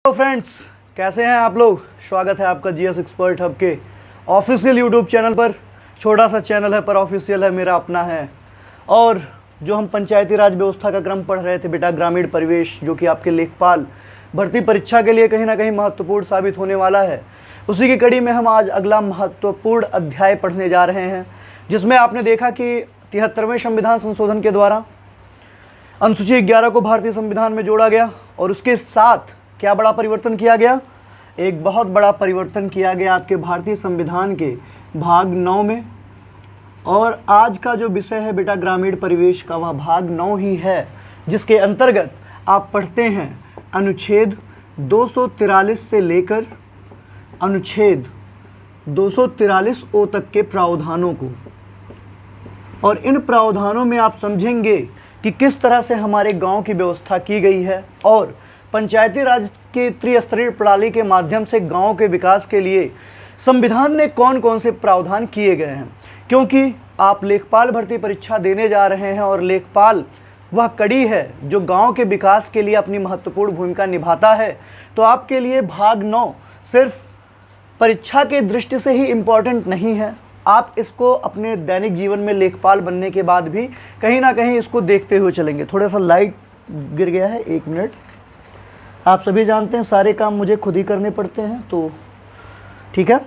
तो फ्रेंड्स, कैसे हैं आप लोग। स्वागत है आपका जीएस एक्सपर्ट हब के ऑफिशियल यूट्यूब चैनल पर। छोटा सा चैनल है पर ऑफिशियल है, मेरा अपना है। और जो हम पंचायती राज व्यवस्था का क्रम पढ़ रहे थे बेटा, ग्रामीण परिवेश, जो कि आपके लेखपाल भर्ती परीक्षा के लिए कहीं ना कहीं महत्वपूर्ण साबित होने वाला है, उसी की कड़ी में हम आज अगला महत्वपूर्ण अध्याय पढ़ने जा रहे हैं, जिसमें आपने देखा कि 73वें संविधान संशोधन के द्वारा अनुसूची 11 को भारतीय संविधान में जोड़ा गया और उसके साथ क्या बड़ा परिवर्तन किया गया। एक बहुत बड़ा परिवर्तन किया गया आपके भारतीय संविधान के भाग 9 में। और आज का जो विषय है बेटा ग्रामीण परिवेश का, वह भाग 9 ही है, जिसके अंतर्गत आप पढ़ते हैं अनुच्छेद 243 से लेकर अनुच्छेद 243 ओ तक के प्रावधानों को। और इन प्रावधानों में आप समझेंगे कि किस तरह से हमारे गांव की व्यवस्था की गई है और पंचायती राज के त्रिस्तरीय प्रणाली के माध्यम से गांव के विकास के लिए संविधान ने कौन कौन से प्रावधान किए गए हैं। क्योंकि आप लेखपाल भर्ती परीक्षा देने जा रहे हैं और लेखपाल वह कड़ी है जो गांव के विकास के लिए अपनी महत्वपूर्ण भूमिका निभाता है। तो आपके लिए भाग 9 सिर्फ परीक्षा के दृष्टि से ही इम्पॉर्टेंट नहीं है, आप इसको अपने दैनिक जीवन में लेखपाल बनने के बाद भी कहीं ना कहीं इसको देखते हुए चलेंगे। थोड़ा सा लाइट गिर गया है, 1 मिनट। आप सभी जानते हैं सारे काम मुझे खुद ही करने पड़ते हैं, तो ठीक है,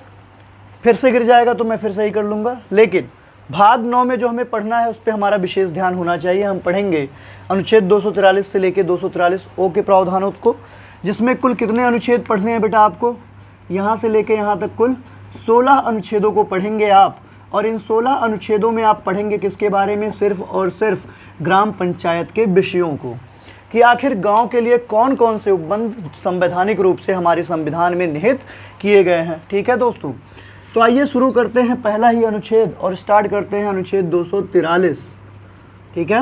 फिर से गिर जाएगा तो मैं फिर सही कर लूँगा। लेकिन भाग 9 में जो हमें पढ़ना है उस पर हमारा विशेष ध्यान होना चाहिए। हम पढ़ेंगे अनुच्छेद 243 से लेकर 243 ओ के प्रावधानों को, जिसमें कुल कितने अनुच्छेद पढ़ने हैं बेटा आपको, यहाँ से लेकर यहाँ तक कुल 16 अनुच्छेदों को पढ़ेंगे आप। और इन 16 अनुच्छेदों में आप पढ़ेंगे किसके बारे में, सिर्फ और सिर्फ ग्राम पंचायत के विषयों को, कि आखिर गांव के लिए कौन कौन से उपबंध संवैधानिक रूप से हमारे संविधान में निहित किए गए हैं। ठीक है दोस्तों, तो आइए शुरू करते हैं पहला ही अनुच्छेद और स्टार्ट करते हैं अनुच्छेद 243। ठीक है,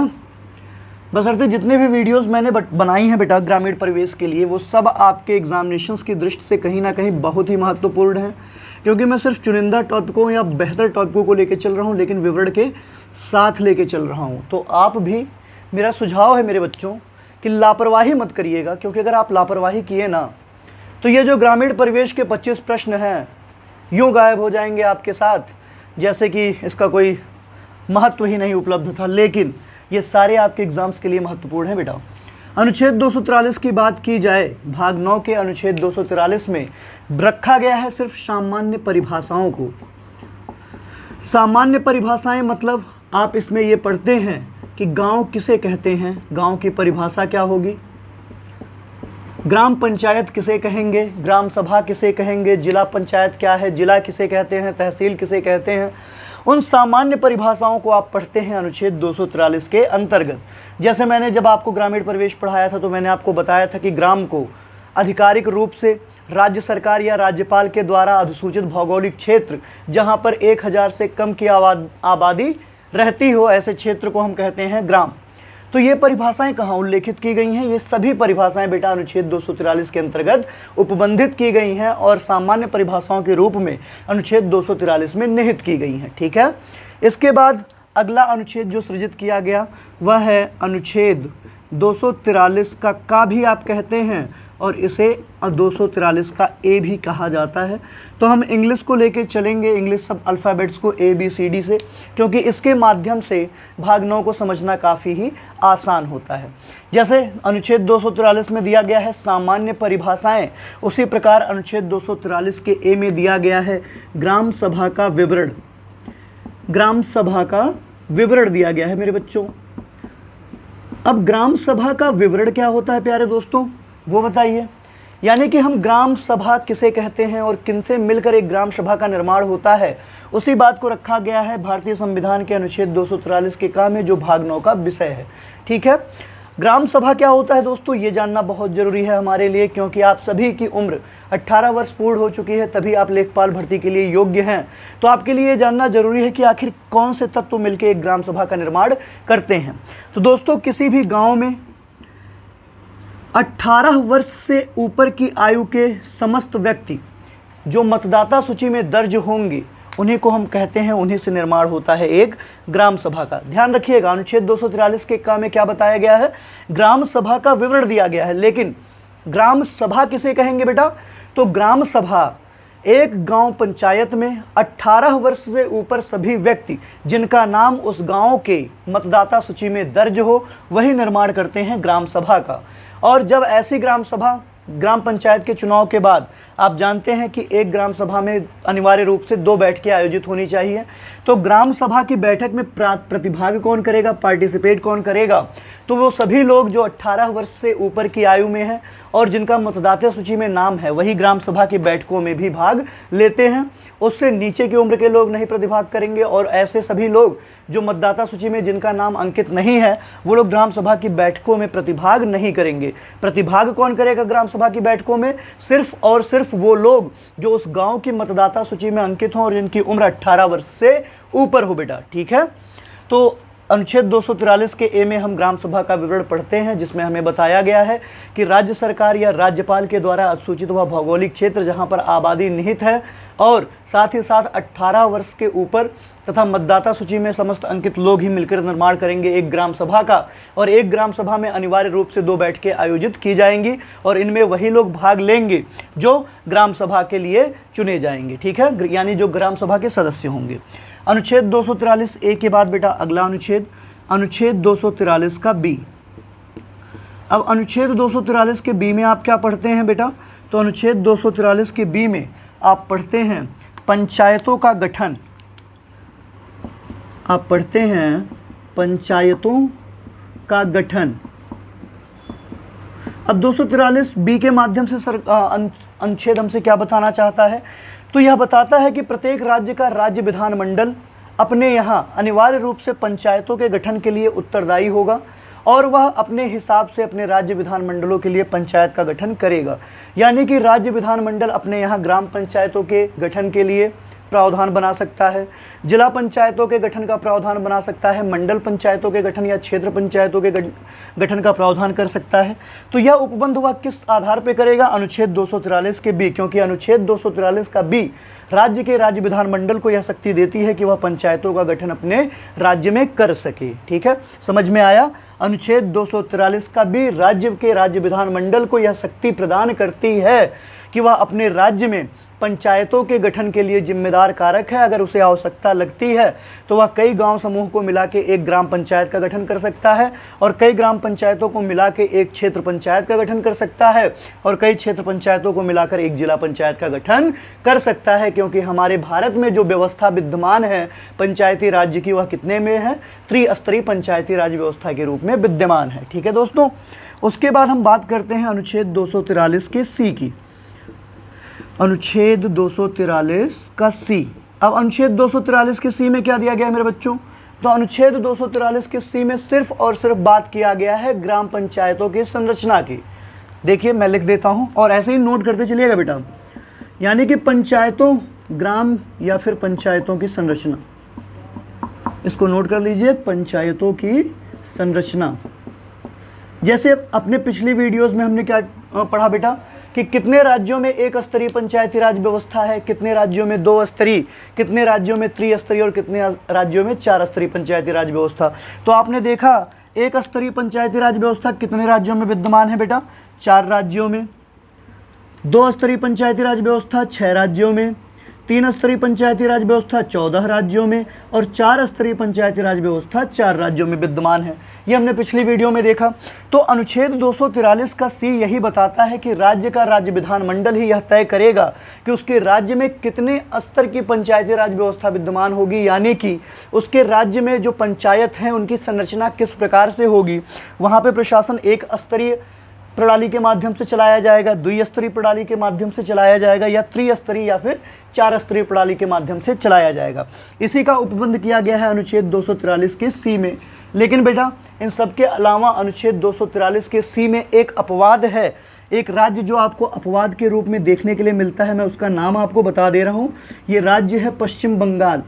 बशर्ते जितने भी वीडियोस मैंने बनाई हैं बेटा ग्रामीण परिवेश के लिए, वो सब आपके एग्जामिनेशंस की दृष्टि से कहीं ना कहीं बहुत ही महत्वपूर्ण है। क्योंकि मैं सिर्फ चुनिंदा टॉपिकों या बेहतर टॉपिकों को लेकर चल रहा हूँ, लेकिन विवरण के साथ लेके चल रहा हूँ। तो आप भी, मेरा सुझाव है मेरे बच्चों कि लापरवाही मत करिएगा, क्योंकि अगर आप लापरवाही किए ना तो ये जो ग्रामीण परिवेश के 25 प्रश्न हैं यूँ गायब हो जाएंगे आपके साथ, जैसे कि इसका कोई महत्व ही नहीं उपलब्ध था। लेकिन ये सारे आपके एग्ज़ाम्स के लिए महत्वपूर्ण हैं बेटा। अनुच्छेद 243 की बात की जाए, भाग 9 के अनुच्छेद 243 में रखा गया है सिर्फ सामान्य परिभाषाओं को। सामान्य परिभाषाएं मतलब आप इसमें ये पढ़ते हैं कि गांव किसे कहते हैं, गांव की परिभाषा क्या होगी, ग्राम पंचायत किसे कहेंगे, ग्राम सभा किसे कहेंगे, जिला पंचायत क्या है, जिला किसे कहते हैं, तहसील किसे कहते हैं। उन सामान्य परिभाषाओं को आप पढ़ते हैं अनुच्छेद 243 के अंतर्गत। जैसे मैंने जब आपको ग्रामीण परिवेश पढ़ाया था तो मैंने आपको बताया था कि ग्राम को आधिकारिक रूप से राज्य सरकार या राज्यपाल के द्वारा अधिसूचित भौगोलिक क्षेत्र जहां पर 1000 से कम की आबादी रहती हो, ऐसे क्षेत्र को हम कहते हैं ग्राम। तो ये परिभाषाएं कहाँ उल्लेखित की गई हैं, ये सभी परिभाषाएं बेटा अनुच्छेद 243 के अंतर्गत उपबंधित की गई हैं और सामान्य परिभाषाओं के रूप में अनुच्छेद 243 में निहित की गई हैं। ठीक है, इसके बाद अगला अनुच्छेद जो सृजित किया गया वह है अनुच्छेद 243 का भी आप कहते हैं और इसे 243 का ए भी कहा जाता है। तो हम इंग्लिश को लेकर चलेंगे, इंग्लिश सब अल्फ़ाबेट्स को ABCD से, क्योंकि इसके माध्यम से भाग 9 को समझना काफ़ी ही आसान होता है। जैसे अनुच्छेद 243 में दिया गया है सामान्य परिभाषाएं, उसी प्रकार अनुच्छेद 243 के ए में दिया गया है ग्राम सभा का विवरण। ग्राम सभा का विवरण दिया गया है मेरे बच्चों। अब ग्राम सभा का विवरण क्या होता है प्यारे दोस्तों, वो बताइए। यानी कि हम ग्राम सभा किसे कहते हैं और किनसे मिलकर एक ग्राम सभा का निर्माण होता है, उसी बात को रखा गया है भारतीय संविधान के अनुच्छेद 243 के का में, जो भाग 9 का विषय है। ठीक है, ग्राम सभा क्या होता है दोस्तों, ये जानना बहुत ज़रूरी है हमारे लिए, क्योंकि आप सभी की उम्र 18 वर्ष पूर्ण हो चुकी है, तभी आप लेखपाल भर्ती के लिए योग्य हैं। तो आपके लिए ये जानना जरूरी है कि आखिर कौन से तत्व मिलकर एक ग्राम सभा का निर्माण करते हैं। तो दोस्तों, किसी भी गाँव में 18 वर्ष से ऊपर की आयु के समस्त व्यक्ति जो मतदाता सूची में दर्ज होंगे उन्हीं को हम कहते हैं, उन्हीं से निर्माण होता है एक ग्राम सभा का। ध्यान रखिएगा, अनुच्छेद 243 के का में क्या बताया गया है, ग्राम सभा का विवरण दिया गया है, लेकिन ग्राम सभा किसे कहेंगे बेटा? तो ग्राम सभा एक गांव पंचायत में 18 वर्ष से ऊपर सभी व्यक्ति जिनका नाम उस गांव के मतदाता सूची में दर्ज हो वही निर्माण करते हैं ग्राम सभा का। और जब ऐसी ग्राम सभा ग्राम पंचायत के चुनाव के बाद आप जानते हैं कि एक ग्राम सभा में अनिवार्य रूप से 2 बैठकें आयोजित होनी चाहिए। तो ग्राम सभा की बैठक में प्रतिभाग कौन करेगा, पार्टिसिपेट कौन करेगा? तो वो सभी लोग जो 18 वर्ष से ऊपर की आयु में हैं और जिनका मतदाता सूची में नाम है वही ग्राम सभा की बैठकों में भी भाग लेते हैं। उससे नीचे की उम्र के लोग नहीं प्रतिभाग करेंगे और ऐसे सभी लोग जो मतदाता सूची में जिनका नाम अंकित नहीं है वो लोग ग्राम सभा की बैठकों में प्रतिभाग नहीं करेंगे। प्रतिभाग कौन करेगा ग्राम सभा की बैठकों में? सिर्फ और सिर्फ वो लोग जो उस गांव की मतदाता सूची में अंकित हों और जिनकी उम्र 18 वर्ष से ऊपर हो बेटा। ठीक है, तो अनुच्छेद 243 के ए में हम ग्राम सभा का विवरण पढ़ते हैं, जिसमें हमें बताया गया है कि राज्य सरकार या राज्यपाल के द्वारा अधिसूचित हुआ भौगोलिक क्षेत्र जहां पर आबादी निहित है और साथ ही साथ 18 वर्ष के ऊपर तथा मतदाता सूची में समस्त अंकित लोग ही मिलकर निर्माण करेंगे एक ग्राम सभा का। और एक ग्राम सभा में अनिवार्य रूप से 2 बैठकें आयोजित की जाएंगी और इनमें वही लोग भाग लेंगे जो ग्राम सभा के लिए चुने जाएंगे। ठीक है, यानी जो ग्राम सभा के सदस्य होंगे। अनुच्छेद 243 ए के बाद बेटा अगला अनुच्छेद 243 का बी। अब अनुच्छेद 243 के बी में आप क्या पढ़ते हैं बेटा? तो अनुच्छेद 243 के बी में आप पढ़ते हैं पंचायतों का गठन। आप पढ़ते हैं पंचायतों का गठन। अब 243 बी के माध्यम से अनुच्छेद हमसे क्या बताना चाहता है? तो यह बताता है कि प्रत्येक राज्य का राज्य विधानमंडल अपने यहाँ अनिवार्य रूप से पंचायतों के गठन के लिए उत्तरदायी होगा और वह अपने हिसाब से अपने राज्य विधानमंडलों के लिए पंचायत का गठन करेगा। यानी कि राज्य विधानमंडल अपने यहाँ ग्राम पंचायतों के गठन के लिए प्रावधान बना सकता है, जिला पंचायतों के गठन का प्रावधान बना सकता है, मंडल पंचायतों के गठन या क्षेत्र पंचायतों के गठन का प्रावधान कर सकता है। तो यह उपबंध वह किस आधार पर करेगा? अनुच्छेद 243 के बी, क्योंकि अनुच्छेद 243 का बी राज्य के राज्य विधानमंडल को यह शक्ति देती है कि वह पंचायतों का गठन अपने राज्य में कर सके। ठीक है, समझ में आया? अनुच्छेद 243 का बी राज्य के राज्य विधानमंडल को यह शक्ति प्रदान करती है कि वह अपने राज्य में पंचायतों के गठन के लिए जिम्मेदार कारक है। अगर उसे आवश्यकता लगती है तो वह कई गांव समूह को मिला के एक ग्राम पंचायत का गठन कर सकता है और कई ग्राम पंचायतों को मिला के एक क्षेत्र पंचायत का गठन कर सकता है और कई क्षेत्र पंचायतों को मिलाकर एक जिला पंचायत का गठन कर सकता है। क्योंकि हमारे भारत में जो व्यवस्था विद्यमान है पंचायती राज्य की, वह कितने में है? त्रिस्तरीय पंचायती राज व्यवस्था के रूप में विद्यमान है। ठीक है दोस्तों, उसके बाद हम बात करते हैं अनुच्छेद 243 के सी की। अनुच्छेद 243 का सी। अब अनुच्छेद 243 के सी में क्या दिया गया है मेरे बच्चों? तो अनुच्छेद 243 के सी में सिर्फ और सिर्फ बात किया गया है ग्राम पंचायतों की संरचना की। देखिए मैं लिख देता हूं और ऐसे ही नोट करते चलिएगा बेटा। यानी कि पंचायतों, ग्राम या फिर पंचायतों की संरचना, इसको नोट कर लीजिए, पंचायतों की संरचना। जैसे अपने पिछली वीडियोस में हमने क्या पढ़ा बेटा कि कितने राज्यों में एक स्तरीय पंचायती राज व्यवस्था है, कितने राज्यों में 2 स्तरीय, कितने राज्यों में त्रिस्तरीय और कितने राज्यों में 4 स्तरीय पंचायती राज व्यवस्था। तो आपने देखा एक स्तरीय पंचायती राज व्यवस्था कितने राज्यों में विद्यमान है बेटा? 4 राज्यों में। 2 स्तरीय पंचायती राज व्यवस्था 6 राज्यों में, 3 स्तरीय पंचायती राज व्यवस्था 14 राज्यों में और 4 स्तरीय पंचायती राज व्यवस्था 4 राज्यों में विद्यमान है। ये हमने पिछली वीडियो में देखा। तो अनुच्छेद 243 का सी यही बताता है कि राज्य का राज्य विधानमंडल ही यह तय करेगा कि उसके राज्य में कितने स्तर की पंचायती राज व्यवस्था विद्यमान होगी, यानी कि उसके राज्य में जो पंचायत हैं उनकी संरचना किस प्रकार से होगी। वहाँ पर प्रशासन 1 स्तरीय प्रणाली के माध्यम से चलाया जाएगा, 2 स्तरीय प्रणाली के माध्यम से चलाया जाएगा या त्रिस्तरीय या फिर 4 स्तरीय प्रणाली के माध्यम से चलाया जाएगा। इसी का उपबंध किया गया है अनुच्छेद 243 के सी में। लेकिन बेटा इन सब के अलावा अनुच्छेद 243 के सी में एक अपवाद है। एक राज्य जो आपको अपवाद के रूप में देखने के लिए मिलता है, मैं उसका नाम आपको बता दे रहा हूँ। ये राज्य है पश्चिम बंगाल।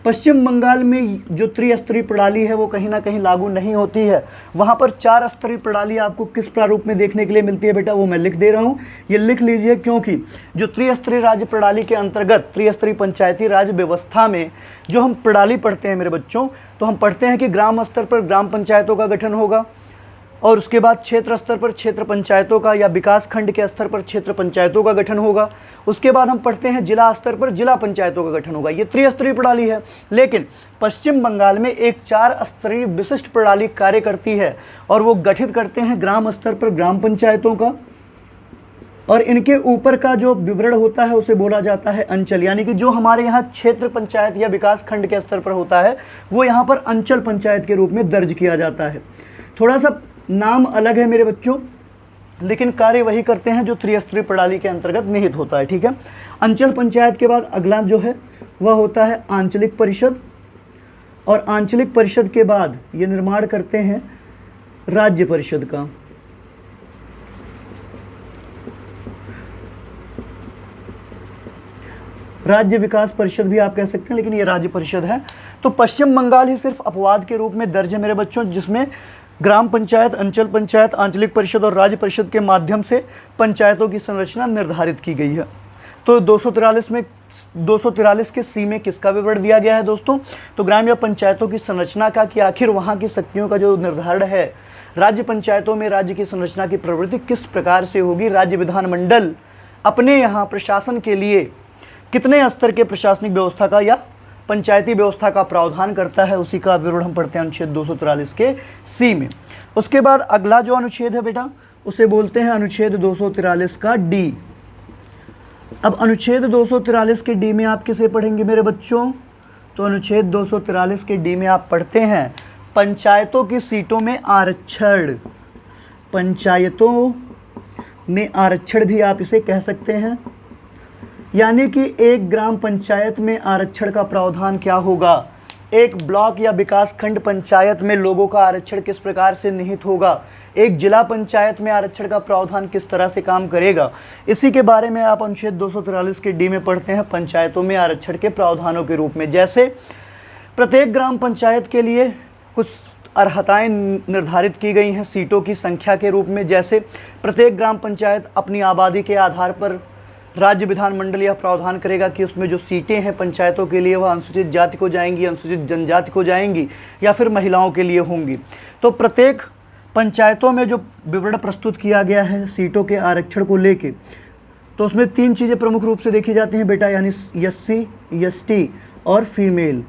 पश्चिम बंगाल में जो त्रिस्तरीय प्रणाली है वो कहीं ना कहीं लागू नहीं होती है। वहाँ पर 4 स्तरीय प्रणाली आपको किस प्रारूप में देखने के लिए मिलती है बेटा, वो मैं लिख दे रहा हूँ, ये लिख लीजिए। क्योंकि जो त्रिस्तरीय राज्य प्रणाली के अंतर्गत त्रिस्तरीय पंचायती राज व्यवस्था में जो हम प्रणाली पढ़ते हैं मेरे बच्चों, तो हम पढ़ते हैं कि ग्राम स्तर पर ग्राम पंचायतों का गठन होगा, और उसके बाद क्षेत्र स्तर पर क्षेत्र पंचायतों का या विकास खंड के स्तर पर क्षेत्र पंचायतों का गठन होगा। उसके बाद हम पढ़ते हैं जिला स्तर पर जिला पंचायतों का गठन होगा। ये त्रिस्तरीय प्रणाली है, लेकिन पश्चिम बंगाल में एक 4 स्तरीय विशिष्ट प्रणाली कार्य करती है और वो गठित करते हैं ग्राम स्तर पर ग्राम पंचायतों का, और इनके ऊपर का जो विवरण होता है उसे बोला जाता है अंचल। यानी कि जो हमारे यहाँ क्षेत्र पंचायत या विकास खंड के स्तर पर होता है वो यहाँ पर अंचल पंचायत के रूप में दर्ज किया जाता है। थोड़ा सा नाम अलग है मेरे बच्चों, लेकिन कार्य वही करते हैं जो त्रिस्तरीय प्रणाली के अंतर्गत निहित होता है। ठीक है, अंचल पंचायत के बाद अगला जो है वह होता है आंचलिक परिषद, और आंचलिक परिषद के बाद ये निर्माण करते हैं राज्य परिषद का। राज्य विकास परिषद भी आप कह सकते हैं, लेकिन ये राज्य परिषद है। तो पश्चिम बंगाल ही सिर्फ अपवाद के रूप में दर्ज है मेरे बच्चों, जिसमें ग्राम पंचायत, अंचल पंचायत, आंचलिक परिषद और राज्य परिषद के माध्यम से पंचायतों की संरचना निर्धारित की गई है। तो 243 के सी में किसका विवरण दिया गया है दोस्तों? तो ग्राम या पंचायतों की संरचना का, कि आखिर वहाँ की शक्तियों का जो निर्धारण है, राज्य पंचायतों में राज्य की संरचना की प्रवृत्ति किस प्रकार से होगी, राज्य विधानमंडल अपने यहाँ प्रशासन के लिए कितने स्तर के प्रशासनिक व्यवस्था का या पंचायती व्यवस्था का प्रावधान करता है, उसी का विवरण हम पढ़ते हैं अनुच्छेद 243 के सी में। उसके बाद अगला जो अनुच्छेद है बेटा उसे बोलते हैं अनुच्छेद 243 का डी। अब अनुच्छेद 243 के डी में आप किसे पढ़ेंगे मेरे बच्चों? तो अनुच्छेद 243 के डी में आप पढ़ते हैं पंचायतों की सीटों में आरक्षण। पंचायतों में आरक्षण भी आप इसे कह सकते हैं, यानी कि एक ग्राम पंचायत में आरक्षण का प्रावधान क्या होगा, एक ब्लॉक या विकास खंड पंचायत में लोगों का आरक्षण किस प्रकार से निहित होगा, एक जिला पंचायत में आरक्षण का प्रावधान किस तरह से काम करेगा, इसी के बारे में आप अनुच्छेद 243 के डी में पढ़ते हैं पंचायतों में आरक्षण के प्रावधानों के रूप में। जैसे प्रत्येक ग्राम पंचायत के लिए कुछ अर्हताएं निर्धारित की गई हैं सीटों की संख्या के रूप में। जैसे प्रत्येक ग्राम पंचायत अपनी आबादी के आधार पर राज्य विधानमंडल यह प्रावधान करेगा कि उसमें जो सीटें हैं पंचायतों के लिए वह अनुसूचित जाति को जाएंगी, अनुसूचित जनजाति को जाएंगी, या फिर महिलाओं के लिए होंगी। तो प्रत्येक पंचायतों में जो विवरण प्रस्तुत किया गया है सीटों के आरक्षण को लेके, तो उसमें 3 चीज़ें प्रमुख रूप से देखी जाती हैं बेटा, यानी SC, ST और फीमेल।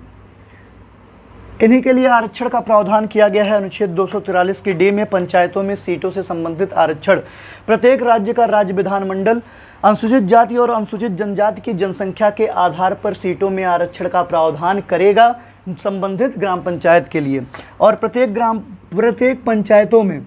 इन्हीं के लिए आरक्षण का प्रावधान किया गया है अनुच्छेद 243 के डी में। पंचायतों में सीटों से संबंधित आरक्षण प्रत्येक राज्य का राज्य विधानमंडल अनुसूचित जाति और अनुसूचित जनजाति की जनसंख्या के आधार पर सीटों में आरक्षण का प्रावधान करेगा संबंधित ग्राम पंचायत के लिए। और प्रत्येक पंचायतों में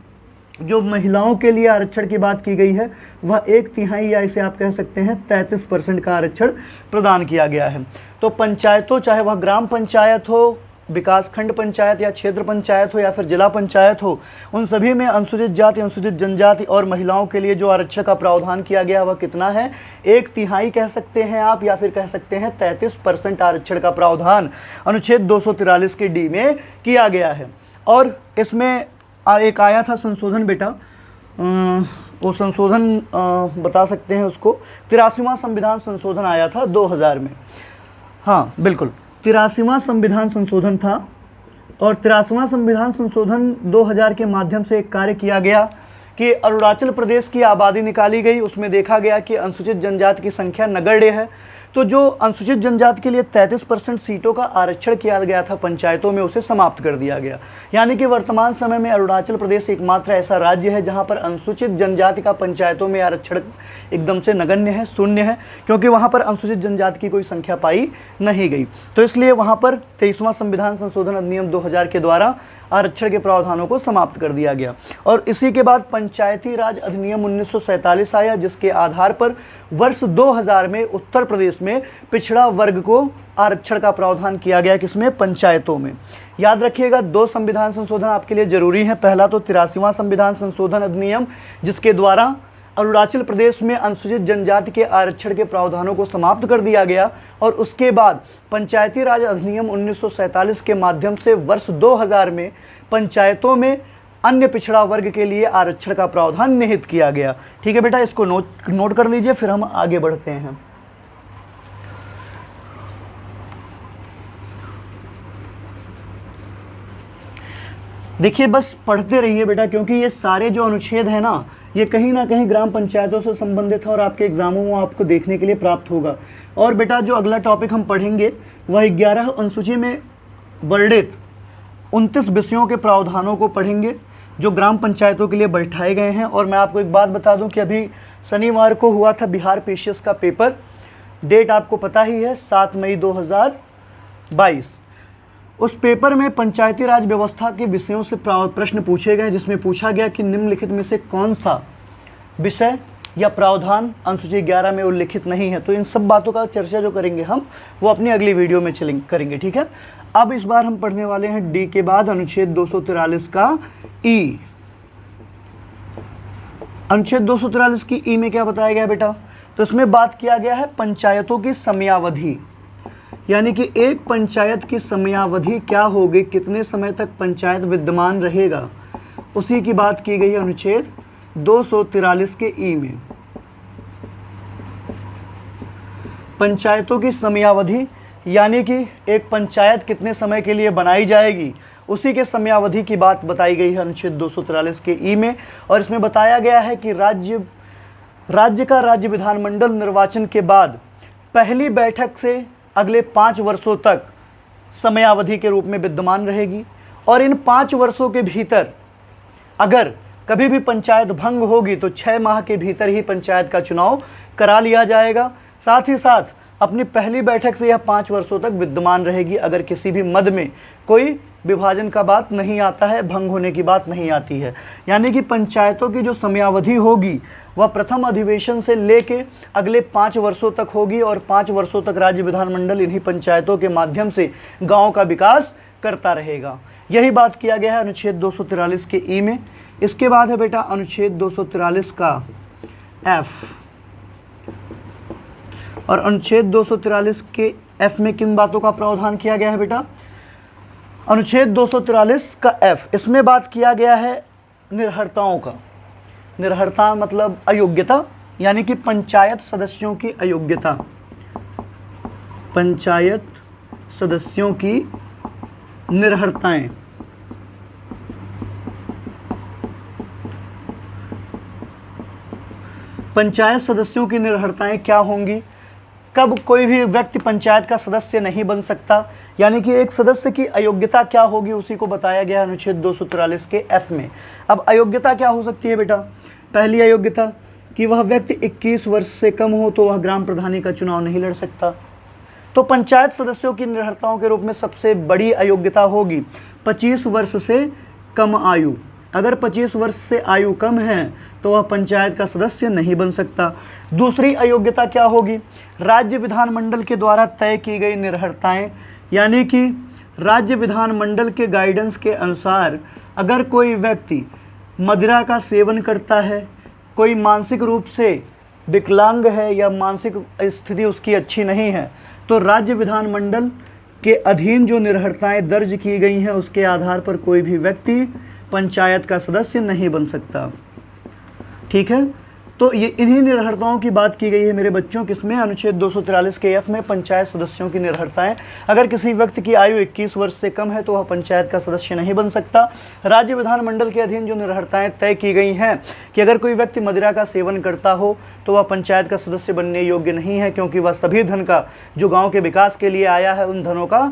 जो महिलाओं के लिए आरक्षण की बात की गई है वह 1/3 या इसे आप कह सकते हैं 33% का आरक्षण प्रदान किया गया है। तो पंचायतों, चाहे वह ग्राम पंचायत हो, विकास खंड पंचायत या क्षेत्र पंचायत हो या फिर जिला पंचायत हो, उन सभी में अनुसूचित जाति, अनुसूचित जनजाति और महिलाओं के लिए जो आरक्षण का प्रावधान किया गया वह कितना है? 1/3 कह सकते हैं आप, या फिर कह सकते हैं 33% आरक्षण का प्रावधान अनुच्छेद 243 के डी में किया गया है। और इसमें एक आया था संशोधन बेटा, वो संशोधन बता सकते हैं उसको, 83वां संविधान संशोधन आया था 2000 में। हाँ बिल्कुल, 83वां संविधान संशोधन था, और 83वां संविधान संशोधन 2000 के माध्यम से एक कार्य किया गया कि अरुणाचल प्रदेश की आबादी निकाली गई। उसमें देखा गया कि अनुसूचित जनजाति की संख्या नगण्य है, तो जो अनुसूचित जनजाति के लिए 33% सीटों का आरक्षण किया गया था पंचायतों में, उसे समाप्त कर दिया गया। यानी कि वर्तमान समय में अरुणाचल प्रदेश एकमात्र ऐसा राज्य है जहां पर अनुसूचित जनजाति का पंचायतों में आरक्षण एकदम से नगण्य है, शून्य है, क्योंकि वहां पर अनुसूचित जनजाति की कोई संख्या पाई नहीं गई। तो इसलिए वहां पर 23वां संविधान संशोधन अधिनियम 2000 के द्वारा आरक्षण के प्रावधानों को समाप्त कर दिया गया। और इसी के बाद पंचायती राज अधिनियम 1947 आया, जिसके आधार पर वर्ष 2000 में उत्तर प्रदेश में पिछड़ा वर्ग को आरक्षण का प्रावधान किया गया। किसमें? पंचायतों में। याद रखिएगा 2 संविधान संशोधन आपके लिए जरूरी हैं। पहला तो 83वां संविधान संशोधन अधिनियम, जिसके द्वारा अरुणाचल प्रदेश में अनुसूचित जनजाति के आरक्षण के प्रावधानों को समाप्त कर दिया गया, और उसके बाद पंचायती राज अधिनियम 1947 के माध्यम से वर्ष 2000 में पंचायतों में अन्य पिछड़ा वर्ग के लिए आरक्षण का प्रावधान निहित किया गया। ठीक है बेटा, इसको नोट कर लीजिए, फिर हम आगे बढ़ते हैं। देखिए बस पढ़ते रहिए बेटा, क्योंकि ये सारे जो अनुच्छेद हैं ना, ये कहीं ना कहीं ग्राम पंचायतों से संबंधित है और आपके एग्जामों में आपको देखने के लिए प्राप्त होगा। और बेटा जो अगला टॉपिक हम पढ़ेंगे वह 11 अनुसूची में वर्णित 29 विषयों के प्रावधानों को पढ़ेंगे जो ग्राम पंचायतों के लिए बैठाए गए हैं। और मैं आपको एक बात बता दूं कि अभी शनिवार को हुआ था बिहार पेशियस का पेपर, डेट आपको पता ही है 7 मई 2022। उस पेपर में पंचायती राज व्यवस्था के विषयों से प्रश्न पूछे गए, जिसमें पूछा गया कि निम्नलिखित में से कौन सा विषय या प्रावधान अनुसूची 11 में उल्लिखित नहीं है। तो इन सब बातों का चर्चा जो करेंगे हम वो अपनी अगली वीडियो में करेंगे, ठीक है। अब इस बार हम पढ़ने वाले हैं डी के बाद अनुच्छेद 243 का ई। अनुच्छेद 243 की ई में क्या बताया गया बेटा, तो इसमें बात किया गया है पंचायतों की समयावधि, यानी कि एक पंचायत की समयावधि क्या होगी, कितने समय तक पंचायत विद्यमान रहेगा, उसी की बात की गई है अनुच्छेद 243 के ई में। पंचायतों की समयावधि यानी कि एक पंचायत कितने समय के लिए बनाई जाएगी, उसी के समयावधि की बात बताई गई है अनुच्छेद 243 के ई में। और इसमें बताया गया है कि राज्य का राज्य विधानमंडल निर्वाचन के बाद पहली बैठक से अगले 5 वर्षों तक समयावधि के रूप में विद्यमान रहेगी। और इन 5 वर्षों के भीतर अगर कभी भी पंचायत भंग होगी तो 6 माह के भीतर ही पंचायत का चुनाव करा लिया जाएगा। साथ ही साथ अपनी पहली बैठक से यह 5 वर्षों तक विद्यमान रहेगी अगर किसी भी मद में कोई विभाजन का बात नहीं आता है, भंग होने की बात नहीं आती है। यानी कि पंचायतों की जो समयावधि होगी वह प्रथम अधिवेशन से लेके अगले 5 वर्षों तक होगी और 5 वर्षों तक राज्य विधानमंडल इन्हीं पंचायतों के माध्यम से गाँव का विकास करता रहेगा। यही बात किया गया है अनुच्छेद 243 के ई में। इसके बाद है बेटा अनुच्छेद 243 का एफ। और अनुच्छेद 243 के एफ में किन बातों का प्रावधान किया गया है बेटा, अनुच्छेद 243 का एफ, इसमें बात किया गया है निर्हरताओं का। निर्हरता मतलब अयोग्यता, यानी कि पंचायत सदस्यों की अयोग्यता, पंचायत सदस्यों की निर्हरताएं। पंचायत सदस्यों की निर्हरताएं क्या होंगी, कब कोई भी व्यक्ति पंचायत का सदस्य नहीं बन सकता, यानी कि एक सदस्य की अयोग्यता क्या होगी, उसी को बताया गया अनुच्छेद 243 के एफ में। अब अयोग्यता क्या हो सकती है बेटा, पहली अयोग्यता कि वह व्यक्ति 21 वर्ष से कम हो तो वह ग्राम प्रधानी का चुनाव नहीं लड़ सकता। तो पंचायत सदस्यों की निर्हरताओं के रूप में सबसे बड़ी अयोग्यता होगी 25 वर्ष से कम आयु। अगर 25 वर्ष से आयु कम है तो वह पंचायत का सदस्य नहीं बन सकता। दूसरी अयोग्यता क्या होगी, राज्य विधानमंडल के द्वारा तय की गई निर्हरताएं, यानी कि राज्य विधानमंडल के गाइडेंस के अनुसार अगर कोई व्यक्ति मदिरा का सेवन करता है, कोई मानसिक रूप से विकलांग है या मानसिक स्थिति उसकी अच्छी नहीं है, तो राज्य विधानमंडल के अधीन जो निर्हरताएं दर्ज की गई हैं उसके आधार पर कोई भी व्यक्ति पंचायत का सदस्य नहीं बन सकता। ठीक है, तो ये इन्हीं निर्हरताओं की बात की गई है मेरे बच्चों, किसमें, अनुच्छेद 243 के एफ में पंचायत सदस्यों की निर्हरताएं। अगर किसी व्यक्ति की आयु 21 वर्ष से कम है तो वह पंचायत का सदस्य नहीं बन सकता। राज्य विधानमंडल के अधीन जो निर्हरताएं तय की गई हैं कि अगर कोई व्यक्ति मदिरा का सेवन करता हो तो वह पंचायत का सदस्य बनने योग्य नहीं है, क्योंकि वह सभी धन का जो गाँव के विकास के लिए आया है उन धनों का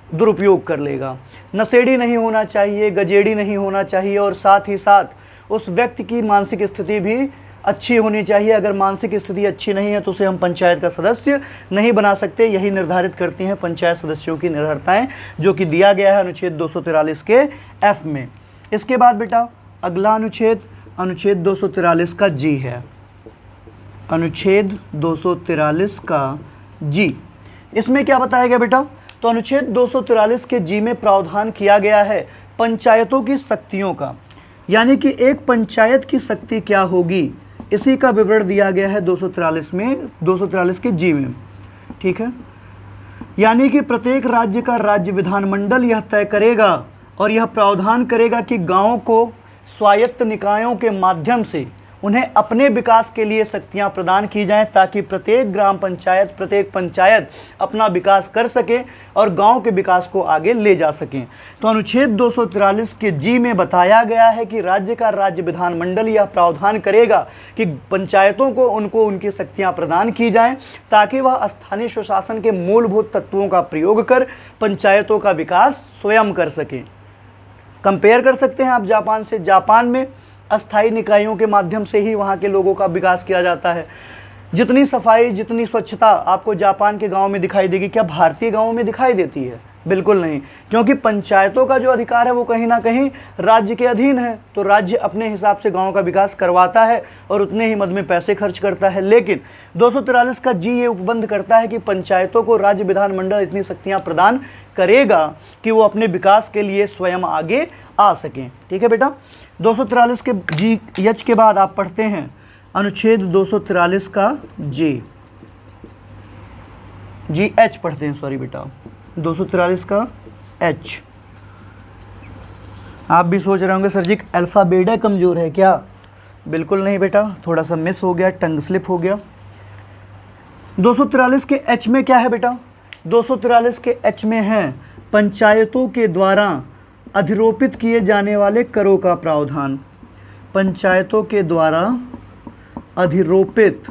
दुरुपयोग कर लेगा। नशेड़ी नहीं होना चाहिए, गजेड़ी नहीं होना चाहिए, और साथ ही साथ उस व्यक्ति की मानसिक स्थिति भी अच्छी होनी चाहिए। अगर मानसिक स्थिति अच्छी नहीं है तो उसे हम पंचायत का सदस्य नहीं बना सकते। यही निर्धारित करती हैं पंचायत सदस्यों की निर्हरताएं, जो कि दिया गया है अनुच्छेद 243 के एफ में। इसके बाद बेटा अगला अनुच्छेद, अनुच्छेद 243 का जी है, अनुच्छेद 243 का जी। इसमें क्या बताया गया बेटा, तो अनुच्छेद 243 के जी में प्रावधान किया गया है पंचायतों की शक्तियों का, यानी कि एक पंचायत की शक्ति क्या होगी, इसी का विवरण दिया गया है 243 के जी में। ठीक है, यानी कि प्रत्येक राज्य का राज्य विधानमंडल यह तय करेगा और यह प्रावधान करेगा कि गाँव को स्वायत्त निकायों के माध्यम से उन्हें अपने विकास के लिए शक्तियां प्रदान की जाएं, ताकि प्रत्येक ग्राम पंचायत, प्रत्येक पंचायत अपना विकास कर सके और गांव के विकास को आगे ले जा सकें। तो अनुच्छेद 243 के जी में बताया गया है कि राज्य का राज्य विधानमंडल यह प्रावधान करेगा कि पंचायतों को उनकी शक्तियां प्रदान की जाएं, ताकि वह स्थानीय स्वशासन के मूलभूत तत्वों का प्रयोग कर पंचायतों का विकास स्वयं कर सकें। कंपेयर कर सकते हैं आप जापान से। जापान में अस्थायी निकायों के माध्यम से ही वहाँ के लोगों का विकास किया जाता है। जितनी सफाई, जितनी स्वच्छता आपको जापान के गांव में दिखाई देगी, क्या भारतीय गांवों में दिखाई देती है? बिल्कुल नहीं, क्योंकि पंचायतों का जो अधिकार है वो कहीं ना कहीं राज्य के अधीन है। तो राज्य अपने हिसाब से गांव का विकास करवाता है और उतने ही मद में पैसे खर्च करता है। लेकिन 243 का जी ये उपबंध करता है कि पंचायतों को राज्य विधानमंडल इतनी शक्तियां प्रदान करेगा कि वो अपने विकास के लिए स्वयं आगे आ सकें। ठीक है बेटा, 243 के जी एच के बाद आप पढ़ते हैं अनुच्छेद 243 का जी एच पढ़ते हैं, सॉरी बेटा, 243 का एच। आप भी सोच रहे होंगे सर जी अल्फ़ाबेट कमज़ोर है क्या? बिल्कुल नहीं बेटा, थोड़ा सा मिस हो गया, टंग स्लिप हो गया। 243 के एच में क्या है बेटा? 243 के एच में है पंचायतों के द्वारा अधिरोपित किए जाने वाले करों का प्रावधान। पंचायतों के द्वारा अधिरोपित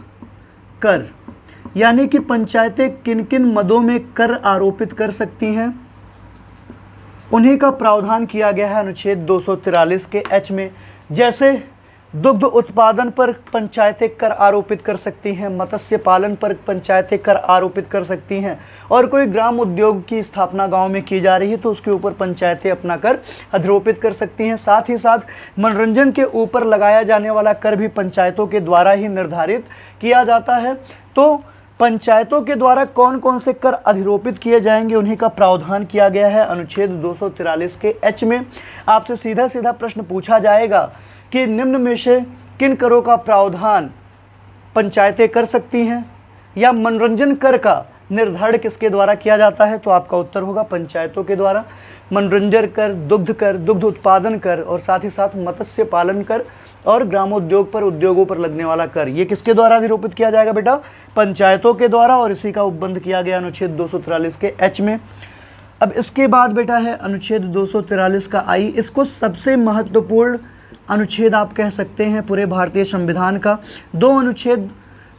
कर, यानी कि पंचायतें किन किन मदों में कर आरोपित कर सकती हैं, उन्हीं का प्रावधान किया गया है अनुच्छेद 243 के एच में। जैसे दुग्ध उत्पादन पर पंचायतें कर आरोपित कर सकती हैं, मत्स्य पालन पर पंचायतें कर आरोपित कर सकती हैं, और कोई ग्राम उद्योग की स्थापना गांव में की जा रही है तो उसके ऊपर पंचायतें अपना कर अधिरोपित कर सकती हैं। साथ ही साथ मनोरंजन के ऊपर लगाया जाने वाला कर भी पंचायतों के द्वारा ही निर्धारित किया जाता है। तो पंचायतों के द्वारा कौन कौन से कर अधिरोपित किए जाएंगे, उन्हीं का प्रावधान किया गया है अनुच्छेद 243 के एच में। आपसे सीधा सीधा प्रश्न पूछा जाएगा कि निम्न में से किन करों का प्रावधान पंचायतें कर सकती हैं, या मनोरंजन कर का निर्धारण किसके द्वारा किया जाता है? तो आपका उत्तर होगा पंचायतों के द्वारा। मनोरंजन कर, दुग्ध उत्पादन कर, और साथ ही साथ मत्स्य पालन कर और ग्रामोद्योग पर, उद्योगों पर लगने वाला कर, ये किसके द्वारा अधिरोपित किया जाएगा बेटा? पंचायतों के द्वारा, और इसी का उपबंध किया गया अनुच्छेद 243 के एच में। अब इसके बाद बेटा है अनुच्छेद 243 का आई। इसको सबसे महत्वपूर्ण अनुच्छेद आप कह सकते हैं पूरे भारतीय संविधान का। दो अनुच्छेद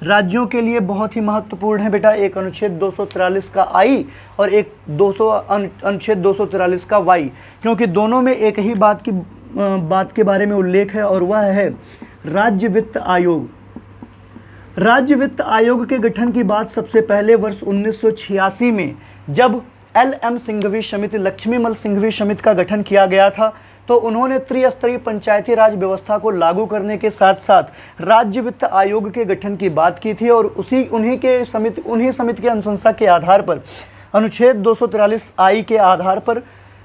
राज्यों के लिए बहुत ही महत्वपूर्ण है बेटा, एक अनुच्छेद 243 का आई और एक अनुच्छेद 243 का वाई, क्योंकि दोनों में एक ही बात के बारे में उल्लेख है, और वह है राज्य वित्त आयोग। राज्य वित्त आयोग के गठन की बात सबसे पहले वर्ष 1986 में जब LM सिंघवी समिति, लक्ष्मीमल सिंघवी समिति का गठन किया गया था, तो उन्होंने त्रिस्तरीय पंचायती राज व्यवस्था को लागू करने के साथ साथ राज्य वित्त आयोग के गठन की बात की थी, और उन्हीं समिति के अनुशंसा के आधार पर अनुच्छेद 243 आई के आधार पर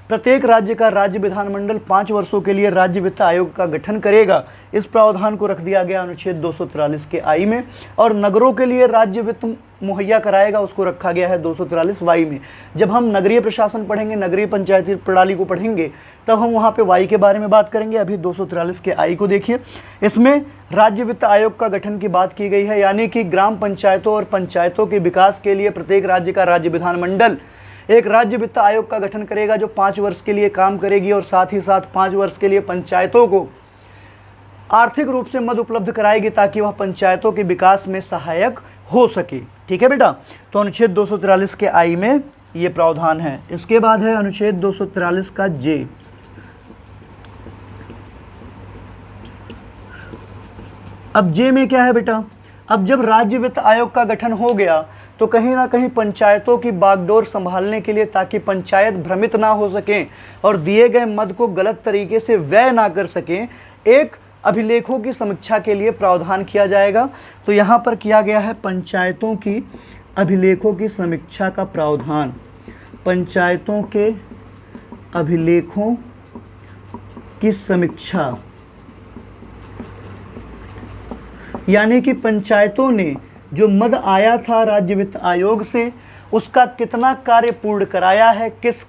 प्रत्येक राज्य का राज्य विधानमंडल 5 वर्षों के लिए राज्य वित्त आयोग का गठन करेगा। इस प्रावधान को रख दिया गया अनुच्छेद 243 के आई में, और नगरों के लिए राज्य वित्त मुहैया कराएगा, उसको रखा गया है 243 वाई में। जब हम नगरीय प्रशासन पढ़ेंगे, नगरीय पंचायती प्रणाली को पढ़ेंगे, तब हम वहाँ पे वाई के बारे में बात करेंगे। अभी 243 के आई को देखिए, इसमें राज्य वित्त आयोग का गठन की बात की गई है, यानी कि ग्राम पंचायतों और पंचायतों के विकास के लिए प्रत्येक राज्य का राज्य विधानमंडल एक राज्य वित्त आयोग का गठन करेगा, जो 5 वर्ष के लिए काम करेगी, और साथ ही साथ 5 वर्ष के लिए पंचायतों को आर्थिक रूप से मदद उपलब्ध कराएगी, ताकि वह पंचायतों के विकास में सहायक हो सके। ठीक है बेटा, तो अनुच्छेद 243 के आई में ये प्रावधान है। इसके बाद है अनुच्छेद 243 का जे। अब जे में क्या है बेटा? अब जब राज्य वित्त आयोग का गठन हो गया, तो कहीं ना कहीं पंचायतों की बागडोर संभालने के लिए, ताकि पंचायत भ्रमित ना हो सकें और दिए गए मद को गलत तरीके से व्यय ना कर सकें, एक अभिलेखों की समीक्षा के लिए प्रावधान किया जाएगा। तो यहाँ पर किया गया है पंचायतों की अभिलेखों की समीक्षा का प्रावधान। पंचायतों के अभिलेखों की समीक्षा, यानी कि पंचायतों ने जो मद आया था राज्य वित्त आयोग से, उसका कितना कार्य पूर्ण कराया है, किस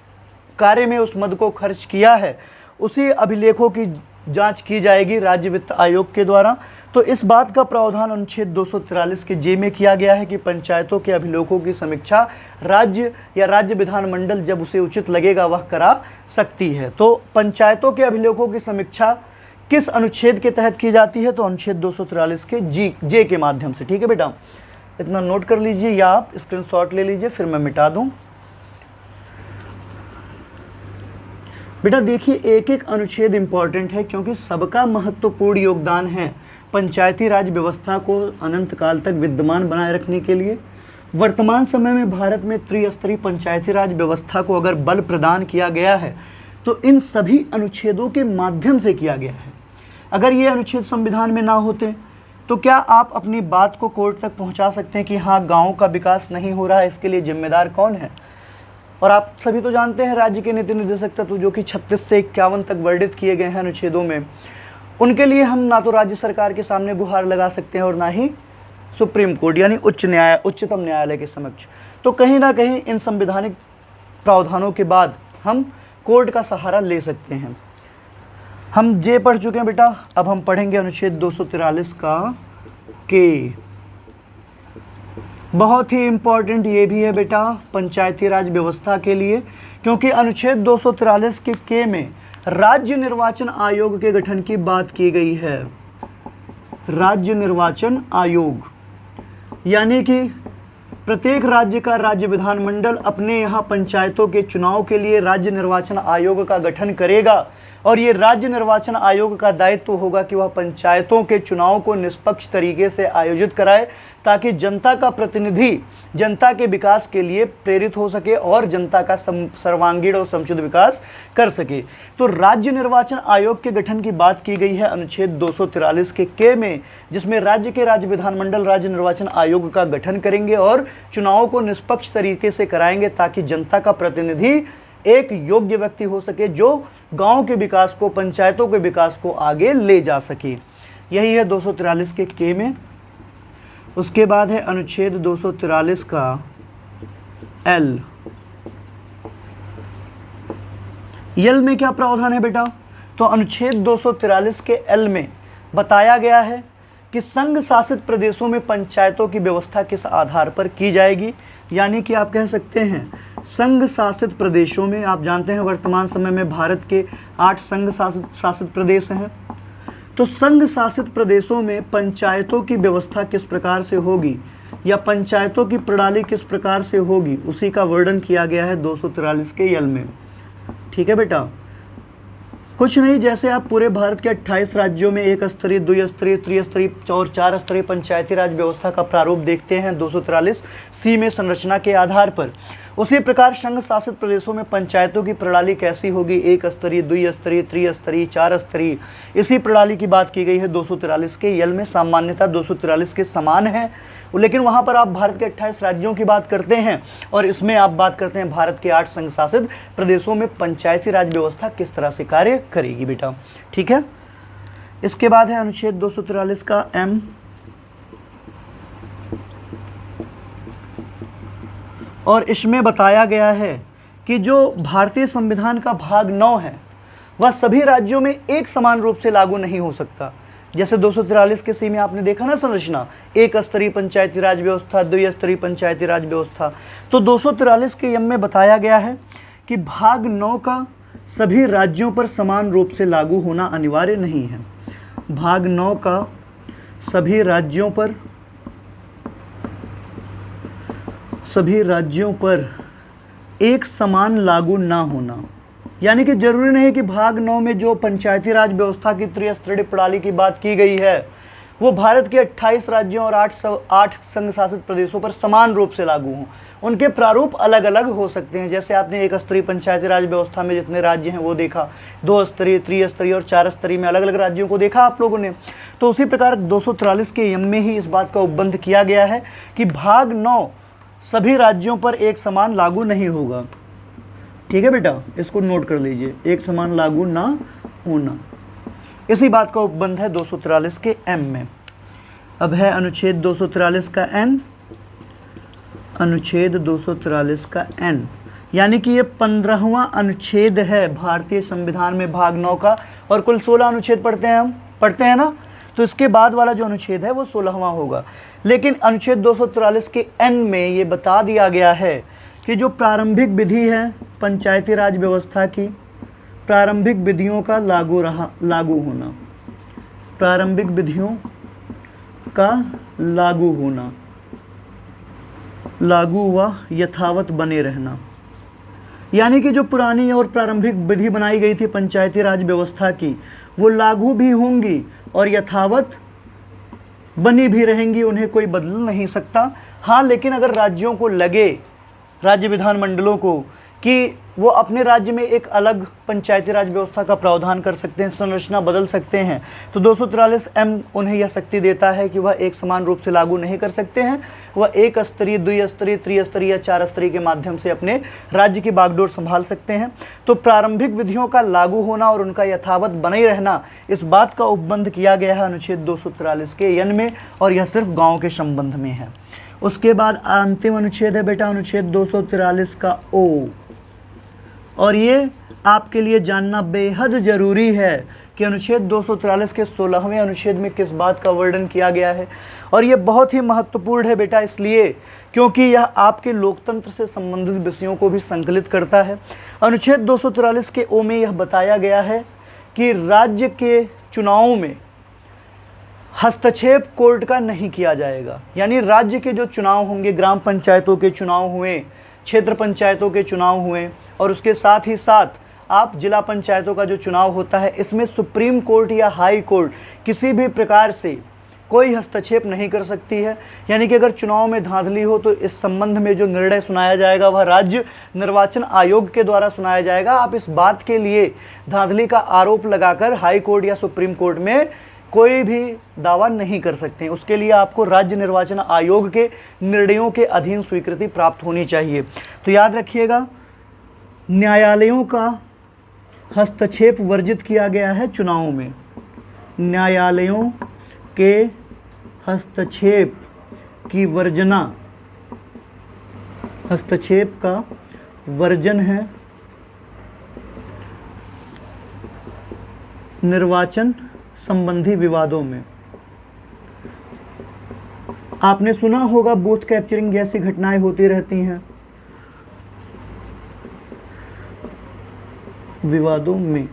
कार्य में उस मद को खर्च किया है, उसी अभिलेखों की जांच की जाएगी राज्य वित्त आयोग के द्वारा। तो इस बात का प्रावधान अनुच्छेद 243 के जे में किया गया है कि पंचायतों के अभिलेखों की समीक्षा राज्य या राज्य विधानमंडल जब उसे उचित लगेगा वह करा सकती है। तो पंचायतों के अभिलेखों की समीक्षा किस अनुच्छेद के तहत की जाती है? तो अनुच्छेद 243 के जे के माध्यम से। ठीक है बेटा, इतना नोट कर लीजिए या आप स्क्रीनशॉट ले लीजिए, फिर मैं मिटा दूं। बेटा देखिए, एक एक अनुच्छेद इंपॉर्टेंट है क्योंकि सबका महत्वपूर्ण योगदान है पंचायती राज व्यवस्था को अनंत काल तक विद्यमान बनाए रखने के लिए। वर्तमान समय में भारत में त्रिस्तरीय पंचायती राज व्यवस्था को अगर बल प्रदान किया गया है तो इन सभी अनुच्छेदों के माध्यम से किया गया है। अगर ये अनुच्छेद संविधान में ना होते तो क्या आप अपनी बात को कोर्ट तक पहुंचा सकते हैं कि हाँ गाँव का विकास नहीं हो रहा है, इसके लिए जिम्मेदार कौन है? और आप सभी तो जानते हैं राज्य के नीति निर्देशक तत्व जो कि 36 से 51 तक वर्णित किए गए हैं अनुच्छेदों में, उनके लिए हम ना तो राज्य सरकार के सामने गुहार लगा सकते हैं और ना ही सुप्रीम कोर्ट यानी उच्चतम न्यायालय के समक्ष। तो कहीं ना कहीं इन संवैधानिक प्रावधानों के बाद हम कोर्ट का सहारा ले सकते हैं। हम जे पढ़ चुके हैं बेटा, अब हम पढ़ेंगे अनुच्छेद 243 का के। बहुत ही इम्पॉर्टेंट ये भी है बेटा पंचायती राज व्यवस्था के लिए, क्योंकि अनुच्छेद 243 के में राज्य निर्वाचन आयोग के गठन की बात की गई है। राज्य निर्वाचन आयोग यानी कि प्रत्येक राज्य का राज्य विधानमंडल अपने यहाँ पंचायतों के चुनाव के लिए राज्य निर्वाचन आयोग का गठन करेगा और ये राज्य निर्वाचन आयोग का दायित्व होगा कि वह पंचायतों के चुनाव को निष्पक्ष तरीके से आयोजित कराए ताकि जनता का प्रतिनिधि जनता के विकास के लिए प्रेरित हो सके और जनता का सर्वांगीण और समुचित विकास कर सके। तो राज्य निर्वाचन आयोग के गठन की बात की गई है अनुच्छेद 243 के में, जिसमें राज्य के राज्य विधानमंडल राज्य निर्वाचन आयोग का गठन करेंगे और चुनाव को निष्पक्ष तरीके से कराएंगे ताकि जनता का प्रतिनिधि एक योग्य व्यक्ति हो सके जो गांव के विकास को, पंचायतों के विकास को आगे ले जा सके। यही है 243 के में। उसके बाद है अनुच्छेद 243 का एल। एल में क्या प्रावधान है बेटा? तो अनुच्छेद 243 के एल में बताया गया है कि संघ शासित प्रदेशों में पंचायतों की व्यवस्था किस आधार पर की जाएगी। यानी कि आप कह सकते हैं संघ शासित प्रदेशों में, आप जानते हैं वर्तमान समय में भारत के 8 संघ शासित प्रदेश हैं। तो संघ शासित प्रदेशों में पंचायतों की व्यवस्था किस प्रकार से होगी या पंचायतों की प्रणाली किस प्रकार से होगी, उसी का वर्णन किया गया है 243 के यल में। ठीक है बेटा, कुछ नहीं, जैसे आप पूरे भारत के 28 राज्यों में एक स्तरीय, द्विस्तरीय, त्रिस्तरीय और 4 स्तरीय पंचायती राज व्यवस्था का प्रारूप देखते हैं 243 सी में संरचना के आधार पर, उसी प्रकार संघ शासित प्रदेशों में पंचायतों की प्रणाली कैसी होगी, एक स्तरीय, द्विस्तरीय, त्रिस्तरीय, 4 स्तरीय, इसी प्रणाली की बात की गई है 243 के यल में। सामान्यतः 243 के समान है, लेकिन वहाँ पर आप भारत के 28 राज्यों की बात करते हैं और इसमें आप बात करते हैं भारत के 8 संघ शासित प्रदेशों में पंचायती राज व्यवस्था किस तरह से कार्य करेगी बेटा। ठीक है, इसके बाद है अनुच्छेद 243 का एम। और इसमें बताया गया है कि जो भारतीय संविधान का भाग 9 है वह सभी राज्यों में एक समान रूप से लागू नहीं हो सकता। जैसे 243 के सी में आपने देखा ना संरचना, एक स्तरीय पंचायती राज व्यवस्था, द्विस्तरीय पंचायती राज व्यवस्था। तो 243 के यम में बताया गया है कि भाग 9 का सभी राज्यों पर समान रूप से लागू होना अनिवार्य नहीं है। भाग 9 का सभी राज्यों पर एक समान लागू ना होना, यानी कि जरूरी नहीं कि भाग 9 में जो पंचायती राज व्यवस्था की त्रिस्तरीय प्रणाली की बात की गई है वो भारत के 28 राज्यों और 8 संघ शासित प्रदेशों पर समान रूप से लागू हों। उनके प्रारूप अलग अलग हो सकते हैं। जैसे आपने एक स्तरीय पंचायती राज व्यवस्था में जितने राज्य हैं वो देखा, 2 स्तरीय, त्रिस्तरीय और 4 स्तरीय में अलग अलग राज्यों को देखा आप लोगों ने। तो उसी प्रकार 243 के यम में ही इस बात का उपबंध किया गया है कि भाग 9 सभी राज्यों पर एक समान लागू नहीं होगा। ठीक है बेटा, इसको नोट कर लीजिए, एक समान लागू ना होना, इसी बात का उपबंध है 243 के एम में। अब है अनुच्छेद 243 का एन। अनुच्छेद 243 का एन यानी कि ये 15वां अनुच्छेद है भारतीय संविधान में भाग 9 का, और कुल 16 अनुच्छेद पढ़ते हैं ना, तो इसके बाद वाला जो अनुच्छेद है वो 16वां होगा। लेकिन अनुच्छेद 243 के एन में ये बता दिया गया है कि जो प्रारंभिक विधि है पंचायती राज व्यवस्था की, प्रारंभिक विधियों का लागू होना, प्रारंभिक विधियों का लागू होना, लागू व यथावत बने रहना, यानी कि जो पुरानी और प्रारंभिक विधि बनाई गई थी पंचायती राज व्यवस्था की, वो लागू भी होंगी और यथावत बनी भी रहेंगी, उन्हें कोई बदल नहीं सकता। हाँ, लेकिन अगर राज्यों को लगे, राज्य विधानमंडलों को, कि वो अपने राज्य में एक अलग पंचायती राज व्यवस्था का प्रावधान कर सकते हैं, संरचना बदल सकते हैं, तो 243M उन्हें यह शक्ति देता है कि वह एक समान रूप से लागू नहीं कर सकते हैं। वह एक स्तरीय, द्विस्तरीय, त्रिस्तरीय या 4 स्तरीय के माध्यम से अपने राज्य की बागडोर संभाल सकते हैं। तो प्रारंभिक विधियों का लागू होना और उनका यथावत बने रहना, इस बात का उपबंध किया गया है अनुच्छेद 243 के एन में, और यह सिर्फ गाँव के संबंध में है। उसके बाद अंतिम अनुच्छेद है बेटा अनुच्छेद 243 का ओ, और ये आपके लिए जानना बेहद ज़रूरी है कि अनुच्छेद 243 के 16वें अनुच्छेद में किस बात का वर्णन किया गया है। और ये बहुत ही महत्वपूर्ण है बेटा, इसलिए क्योंकि यह आपके लोकतंत्र से संबंधित विषयों को भी संकलित करता है। अनुच्छेद 243 के ओ में यह बताया गया है कि राज्य के चुनावों में हस्तक्षेप कोर्ट का नहीं किया जाएगा। यानी राज्य के जो चुनाव होंगे, ग्राम पंचायतों के चुनाव हुए, क्षेत्र पंचायतों के चुनाव हुए, और उसके साथ ही साथ आप जिला पंचायतों का जो चुनाव होता है, इसमें सुप्रीम कोर्ट या हाई कोर्ट किसी भी प्रकार से कोई हस्तक्षेप नहीं कर सकती है। यानी कि अगर चुनाव में धांधली हो तो इस संबंध में जो निर्णय सुनाया जाएगा वह राज्य निर्वाचन आयोग के द्वारा सुनाया जाएगा। आप इस बात के लिए धांधली का आरोप लगाकर हाई कोर्ट या सुप्रीम कोर्ट में कोई भी दावा नहीं कर सकते हैं। उसके लिए आपको राज्य निर्वाचन आयोग के निर्णयों के अधीन स्वीकृति प्राप्त होनी चाहिए। तो याद रखिएगा, न्यायालयों का हस्तक्षेप वर्जित किया गया है चुनावों में। न्यायालयों के हस्तक्षेप की वर्जना, हस्तक्षेप का वर्जन है निर्वाचन संबंधी विवादों में। आपने सुना होगा बूथ कैप्चरिंग जैसी घटनाएं होती रहती हैं विवादों में।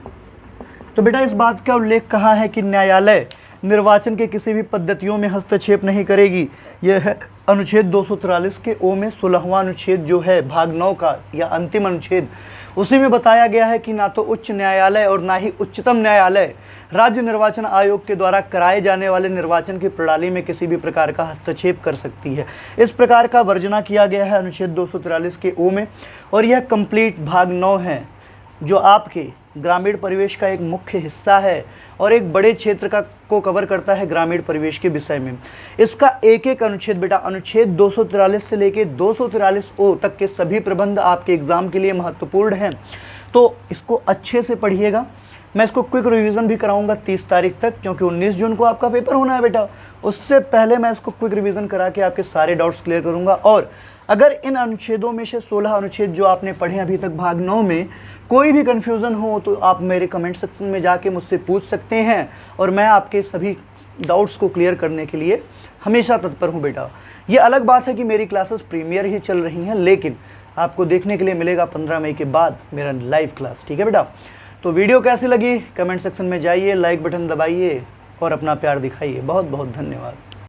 तो बेटा इस बात का उल्लेख कहाँ है कि न्यायालय निर्वाचन के किसी भी पद्धतियों में हस्तक्षेप नहीं करेगी। यह है अनुच्छेद 243 के ओ में 16वां अनुच्छेद जो है भाग 9 का या अंतिम अनुच्छेद, उसी में बताया गया है कि ना तो उच्च न्यायालय और ना ही उच्चतम न्यायालय राज्य निर्वाचन आयोग के द्वारा कराए जाने वाले निर्वाचन की प्रणाली में किसी भी प्रकार का हस्तक्षेप कर सकती है। इस प्रकार का वर्जना किया गया है अनुच्छेद 243 के ओ में। और यह कंप्लीट भाग 9 है जो आपके ग्रामीण परिवेश का एक मुख्य हिस्सा है और एक बड़े क्षेत्र को कवर करता है ग्रामीण परिवेश के विषय में। इसका एक एक अनुच्छेद बेटा, अनुच्छेद 243 से लेके 243 ओ तक के सभी प्रबंध आपके एग्जाम के लिए महत्वपूर्ण हैं। तो इसको अच्छे से पढ़िएगा। मैं इसको क्विक रिवीजन भी कराऊंगा 30 तारीख तक, क्योंकि 19 जून को आपका पेपर होना है बेटा। उससे पहले मैं इसको क्विक रिवीजन करा के आपके सारे डाउट्स क्लियर करूंगा। और अगर इन अनुच्छेदों में से 16 अनुच्छेद जो आपने पढ़े अभी तक भाग 9 में कोई भी कन्फ्यूज़न हो तो आप मेरे कमेंट सेक्शन में जाके मुझसे पूछ सकते हैं और मैं आपके सभी डाउट्स को क्लियर करने के लिए हमेशा तत्पर हूँ बेटा। ये अलग बात है कि मेरी क्लासेस प्रीमियर ही चल रही हैं, लेकिन आपको देखने के लिए मिलेगा 15 मई के बाद मेरा लाइव क्लास। ठीक है बेटा। तो वीडियो कैसी लगी कमेंट सेक्शन में जाइए, लाइक बटन दबाइए और अपना प्यार दिखाइए। बहुत बहुत धन्यवाद।